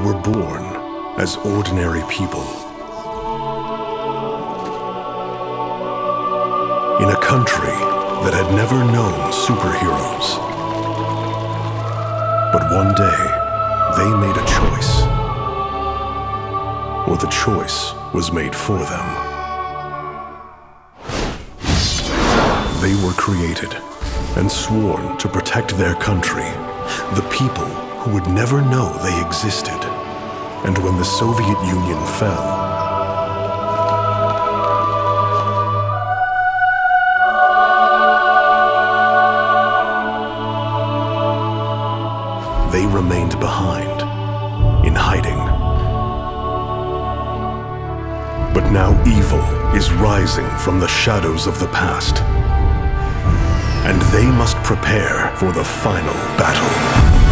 were born as ordinary people. In a country that had never known superheroes. But one day, they made a choice. Or the choice was made for them. They were created and sworn to protect their country, the people who would never know they existed. And when the Soviet Union fell, they remained behind, in hiding. But now evil is rising from the shadows of the past, and they must prepare for the final battle.